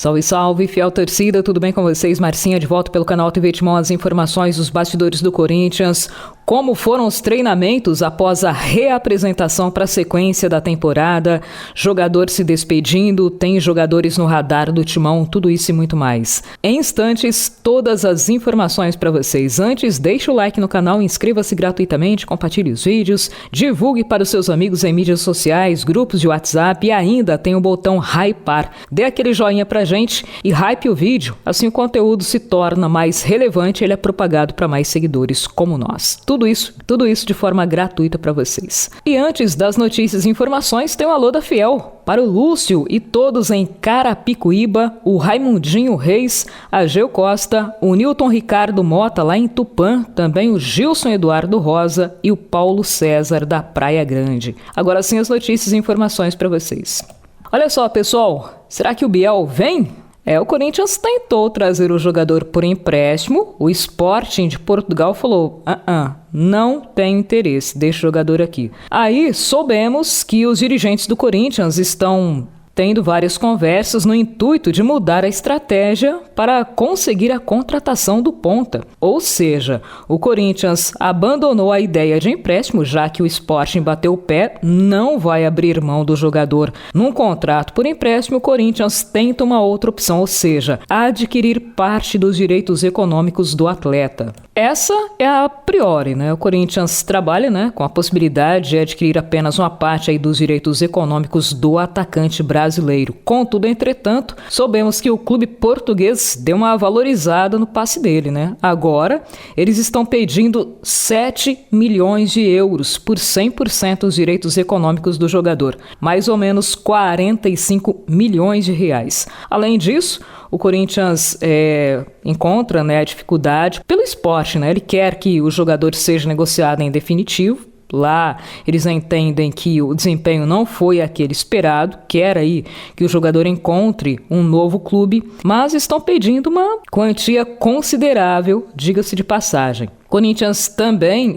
Salve, salve, fiel torcida, tudo bem com vocês? Marcinha de volta pelo canal TV Timão, as informações dos bastidores do Corinthians. Como foram os treinamentos após a reapresentação para a sequência da temporada, jogador se despedindo, tem jogadores no radar do Timão, tudo isso e muito mais. Em instantes, todas as informações para vocês. Antes, deixe o like no canal, inscreva-se gratuitamente, compartilhe os vídeos, divulgue para os seus amigos em mídias sociais, grupos de WhatsApp e ainda tem o botão hypar. Dê aquele joinha pra gente e hype o vídeo, assim o conteúdo se torna mais relevante e ele é propagado para mais seguidores como nós. Tudo isso de forma gratuita para vocês. E antes das notícias e informações, tem o alô da Fiel. Para o Lúcio e todos em Carapicuíba, o Raimundinho Reis, a Geu Costa, o Newton Ricardo Mota lá em Tupã, também o Gilson Eduardo Rosa e o Paulo César da Praia Grande. Agora sim as notícias e informações para vocês. Olha só, pessoal, será que o Biel vem? O Corinthians tentou trazer o jogador por empréstimo, o Sporting de Portugal falou, não tem interesse, deixa o jogador aqui. Aí soubemos que os dirigentes do Corinthians estão tendo várias conversas no intuito de mudar a estratégia para conseguir a contratação do ponta. Ou seja, o Corinthians abandonou a ideia de empréstimo, já que o Sporting bateu o pé, não vai abrir mão do jogador num contrato por empréstimo. O Corinthians tenta uma outra opção, ou seja, adquirir parte dos direitos econômicos do atleta. Essa é a priori, né? O Corinthians trabalha, com a possibilidade de adquirir apenas uma parte aí dos direitos econômicos do atacante brasileiro. Contudo, entretanto, soubemos que o clube português deu uma valorizada no passe dele, né? Agora, eles estão pedindo 7 milhões de euros por 100% dos direitos econômicos do jogador, mais ou menos 45 milhões de reais. Além disso, o Corinthians encontra a dificuldade pelo esporte, né? Ele quer que o jogador seja negociado em definitivo. Lá eles entendem que o desempenho não foi aquele esperado, quer aí que o jogador encontre um novo clube, mas estão pedindo uma quantia considerável, diga-se de passagem. Corinthians também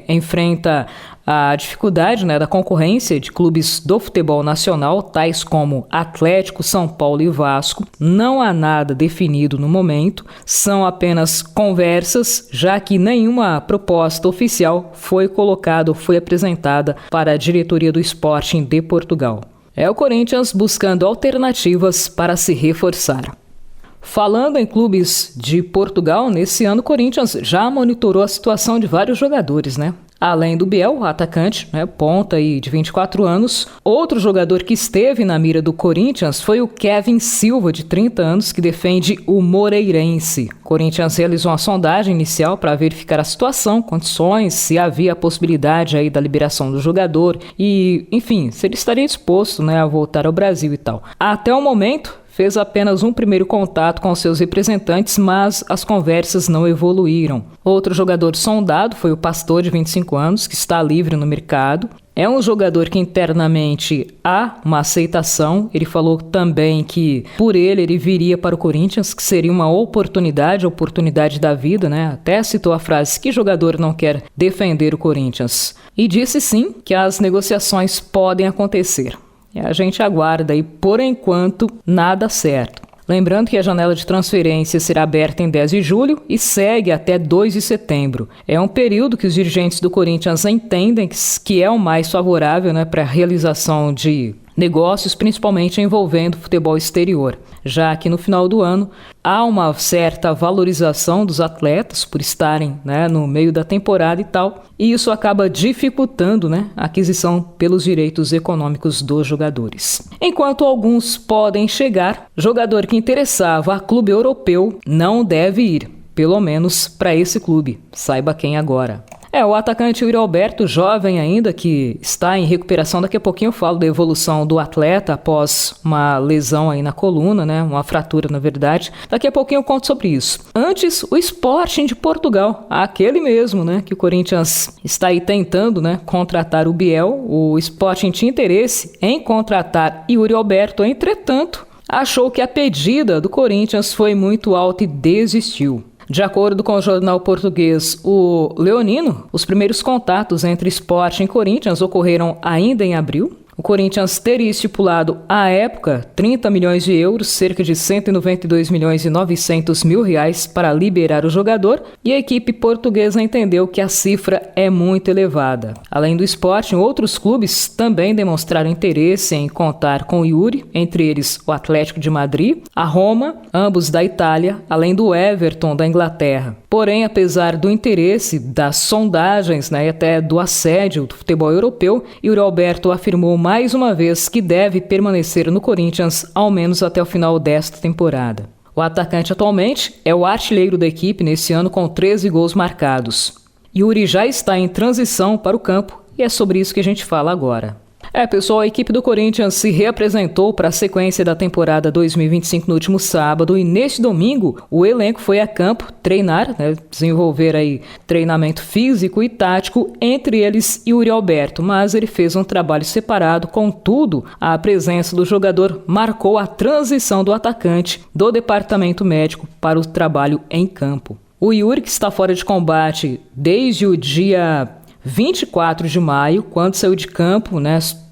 enfrenta a dificuldade da concorrência de clubes do futebol nacional, tais como Atlético, São Paulo e Vasco. Não há nada definido no momento, são apenas conversas, já que nenhuma proposta oficial foi apresentada para a diretoria do Sporting de Portugal. É o Corinthians buscando alternativas para se reforçar. Falando em clubes de Portugal, nesse ano o Corinthians já monitorou a situação de vários jogadores, Além do Biel, o atacante, ponta aí de 24 anos, outro jogador que esteve na mira do Corinthians foi o Kevin Silva, de 30 anos, que defende o Moreirense. O Corinthians realizou uma sondagem inicial para verificar a situação, condições, se havia a possibilidade aí da liberação do jogador e, enfim, se ele estaria disposto a voltar ao Brasil e tal. Até o momento, fez apenas um primeiro contato com seus representantes, mas as conversas não evoluíram. Outro jogador sondado foi o Pastor, de 25 anos, que está livre no mercado. É um jogador que internamente há uma aceitação. Ele falou também que por ele viria para o Corinthians, que seria uma oportunidade da vida, Até citou a frase: que jogador não quer defender o Corinthians? E disse sim que as negociações podem acontecer. A gente aguarda e, por enquanto, nada certo. Lembrando que a janela de transferência será aberta em 10 de julho e segue até 2 de setembro. É um período que os dirigentes do Corinthians entendem que é o mais favorável para a realização de negócios, principalmente envolvendo futebol exterior, já que no final do ano há uma certa valorização dos atletas por estarem no meio da temporada e tal, e isso acaba dificultando a aquisição pelos direitos econômicos dos jogadores. Enquanto alguns podem chegar, jogador que interessava a clube europeu não deve ir, pelo menos para esse clube, saiba quem agora. O atacante Yuri Alberto, jovem ainda, que está em recuperação. Daqui a pouquinho eu falo da evolução do atleta após uma lesão aí na coluna, uma fratura na verdade. Daqui a pouquinho eu conto sobre isso. Antes, o Sporting de Portugal, aquele mesmo, que o Corinthians está aí tentando, contratar o Biel. O Sporting tinha interesse em contratar Yuri Alberto, entretanto, achou que a pedida do Corinthians foi muito alta e desistiu. De acordo com o jornal português O Leonino, os primeiros contatos entre Sporting e Corinthians ocorreram ainda em abril. O Corinthians teria estipulado, à época, 30 milhões de euros, cerca de 192 milhões e 900 mil reais para liberar o jogador, e a equipe portuguesa entendeu que a cifra é muito elevada. Além do Sporting, outros clubes também demonstraram interesse em contar com o Yuri, entre eles o Atlético de Madrid, a Roma, ambos da Itália, além do Everton da Inglaterra. Porém, apesar do interesse, das sondagens, e até do assédio do futebol europeu, Yuri Alberto afirmou mais uma vez que deve permanecer no Corinthians ao menos até o final desta temporada. O atacante atualmente é o artilheiro da equipe nesse ano com 13 gols marcados. Yuri já está em transição para o campo e é sobre isso que a gente fala agora. Pessoal, a equipe do Corinthians se reapresentou para a sequência da temporada 2025 no último sábado e neste domingo o elenco foi a campo treinar, desenvolver aí treinamento físico e tático, entre eles Yuri Alberto, mas ele fez um trabalho separado, contudo, a presença do jogador marcou a transição do atacante do departamento médico para o trabalho em campo. O Yuri, que está fora de combate desde o dia 24 de maio, quando saiu de campo,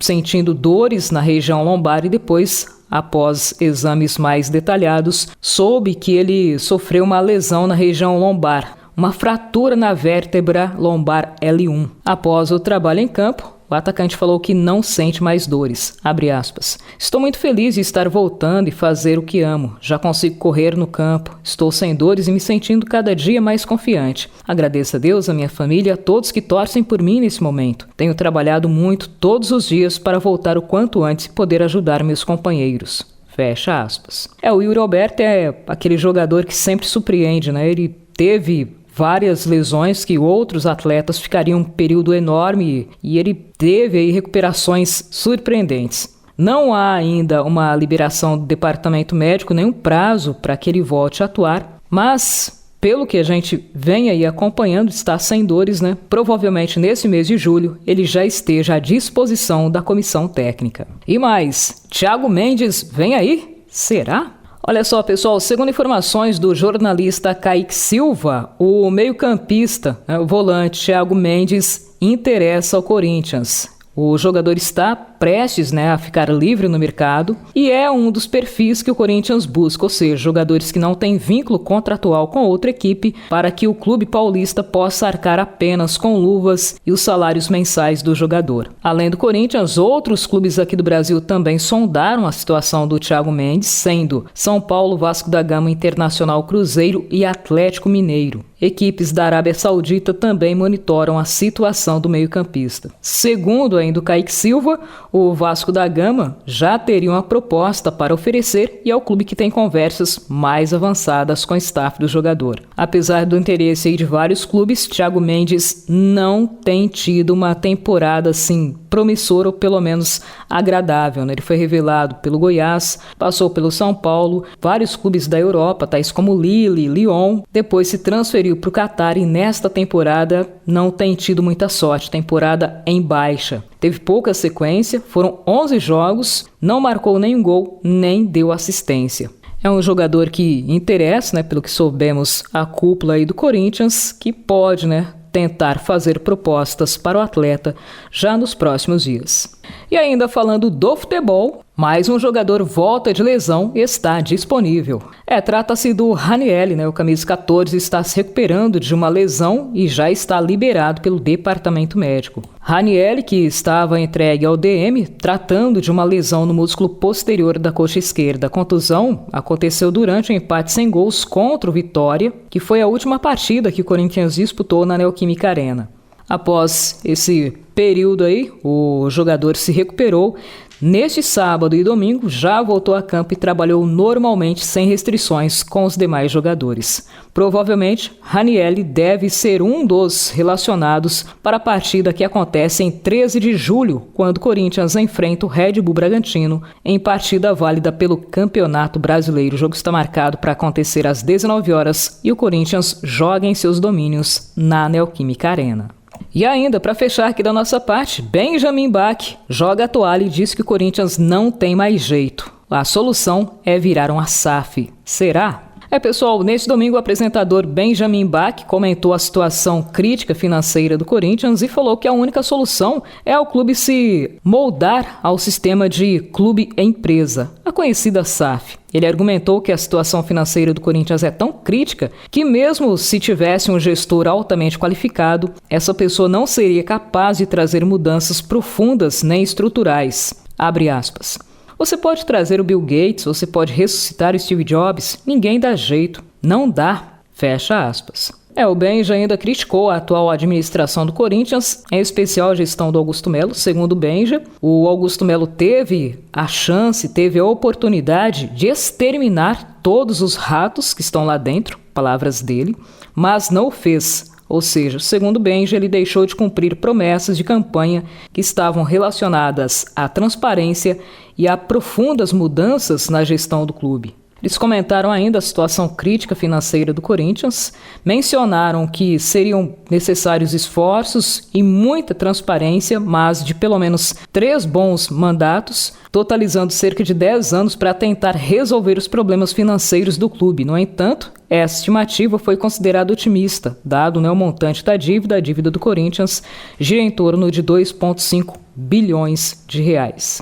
sentindo dores na região lombar e depois, após exames mais detalhados, soube que ele sofreu uma lesão na região lombar, uma fratura na vértebra lombar L1. Após o trabalho em campo, o atacante falou que não sente mais dores, abre aspas. Estou muito feliz de estar voltando e fazer o que amo. Já consigo correr no campo. Estou sem dores e me sentindo cada dia mais confiante. Agradeço a Deus, a minha família e a todos que torcem por mim nesse momento. Tenho trabalhado muito todos os dias para voltar o quanto antes e poder ajudar meus companheiros. Fecha aspas. O Yuri Alberto é aquele jogador que sempre surpreende, Ele teve várias lesões que outros atletas ficariam um período enorme e ele teve aí recuperações surpreendentes. Não há ainda uma liberação do departamento médico, nenhum prazo para que ele volte a atuar, mas pelo que a gente vem aí acompanhando, está sem dores, Provavelmente nesse mês de julho ele já esteja à disposição da comissão técnica. E mais, Thiago Mendes vem aí? Será? Olha só, pessoal, segundo informações do jornalista Kaique Silva, o meio-campista, o volante Thiago Mendes, interessa ao Corinthians. O jogador está prestes a ficar livre no mercado e é um dos perfis que o Corinthians busca, ou seja, jogadores que não têm vínculo contratual com outra equipe para que o clube paulista possa arcar apenas com luvas e os salários mensais do jogador. Além do Corinthians, outros clubes aqui do Brasil também sondaram a situação do Thiago Mendes, sendo São Paulo, Vasco da Gama, Internacional, Cruzeiro e Atlético Mineiro. Equipes da Arábia Saudita também monitoram a situação do meio-campista. Segundo ainda o Kaique Silva, o Vasco da Gama já teria uma proposta para oferecer e é o clube que tem conversas mais avançadas com o staff do jogador. Apesar do interesse de vários clubes, Thiago Mendes não tem tido uma temporada assim promissora ou pelo menos agradável. Ele foi revelado pelo Goiás, passou pelo São Paulo, vários clubes da Europa, tais como Lille, Lyon, depois se transferiu para o Catar e nesta temporada não tem tido muita sorte, temporada em baixa. Teve pouca sequência, foram 11 jogos, não marcou nenhum gol, nem deu assistência. É um jogador que interessa, pelo que soubemos, a cúpula aí do Corinthians, que pode, tentar fazer propostas para o atleta já nos próximos dias. E ainda falando do futebol, mais um jogador volta de lesão e está disponível. Trata-se do Ranieri, o camisa 14 está se recuperando de uma lesão e já está liberado pelo departamento médico. Ranieri, que estava entregue ao DM, tratando de uma lesão no músculo posterior da coxa esquerda. A contusão aconteceu durante um empate sem gols contra o Vitória, que foi a última partida que o Corinthians disputou na Neoquímica Arena. Após esse período aí, o jogador se recuperou. Neste sábado e domingo já voltou a campo e trabalhou normalmente sem restrições com os demais jogadores. Provavelmente, Ranieri deve ser um dos relacionados para a partida que acontece em 13 de julho, quando o Corinthians enfrenta o Red Bull Bragantino em partida válida pelo Campeonato Brasileiro. O jogo está marcado para acontecer às 19 horas e o Corinthians joga em seus domínios na Neoquímica Arena. E ainda, para fechar aqui da nossa parte, Benjamin Bach joga a toalha e diz que o Corinthians não tem mais jeito. A solução é virar uma SAF. Será? Pessoal, neste domingo o apresentador Benjamin Bach comentou a situação crítica financeira do Corinthians e falou que a única solução é o clube se moldar ao sistema de clube-empresa, a conhecida SAF. Ele argumentou que a situação financeira do Corinthians é tão crítica que mesmo se tivesse um gestor altamente qualificado, essa pessoa não seria capaz de trazer mudanças profundas nem estruturais. Abre aspas. Você pode trazer o Bill Gates, você pode ressuscitar o Steve Jobs, ninguém dá jeito, não dá, fecha aspas. O Benja ainda criticou a atual administração do Corinthians, em especial a gestão do Augusto Melo. Segundo o Benja, o Augusto Melo teve a chance, teve a oportunidade de exterminar todos os ratos que estão lá dentro, palavras dele, mas não o fez. Ou seja, segundo o Benja, ele deixou de cumprir promessas de campanha que estavam relacionadas à transparência e a profundas mudanças na gestão do clube. Eles comentaram ainda a situação crítica financeira do Corinthians, mencionaram que seriam necessários esforços e muita transparência, mas de pelo menos 3 bons mandatos, totalizando cerca de 10 anos para tentar resolver os problemas financeiros do clube. No entanto, essa estimativa foi considerada otimista, dado o montante da dívida. A dívida do Corinthians gira em torno de 2,5 bilhões de reais.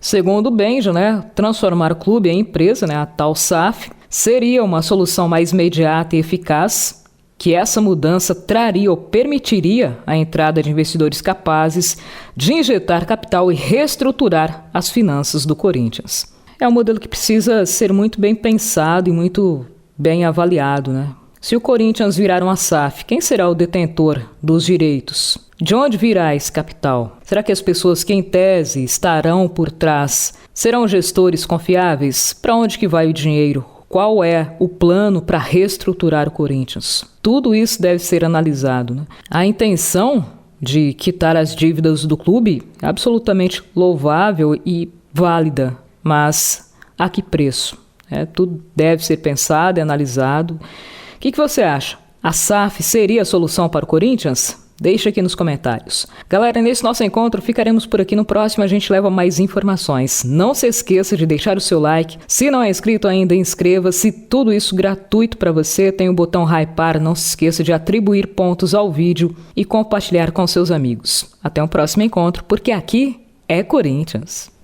Segundo o Benja, transformar o clube em empresa, a tal SAF, seria uma solução mais imediata e eficaz, que essa mudança traria ou permitiria a entrada de investidores capazes de injetar capital e reestruturar as finanças do Corinthians. É um modelo que precisa ser muito bem pensado e muito bem avaliado, Se o Corinthians virar uma SAF, quem será o detentor dos direitos? De onde virá esse capital? Será que as pessoas que, em tese, estarão por trás serão gestores confiáveis? Para onde que vai o dinheiro? Qual é o plano para reestruturar o Corinthians? Tudo isso deve ser analisado. A intenção de quitar as dívidas do clube é absolutamente louvável e válida, mas a que preço? Tudo deve ser pensado e analisado. O que você acha? A SAF seria a solução para o Corinthians? Deixa aqui nos comentários. Galera, nesse nosso encontro ficaremos por aqui. No próximo a gente leva mais informações. Não se esqueça de deixar o seu like. Se não é inscrito ainda, inscreva-se. Tudo isso gratuito para você. Tem o botão hypar. Não se esqueça de atribuir pontos ao vídeo e compartilhar com seus amigos. Até o próximo encontro, porque aqui é Corinthians.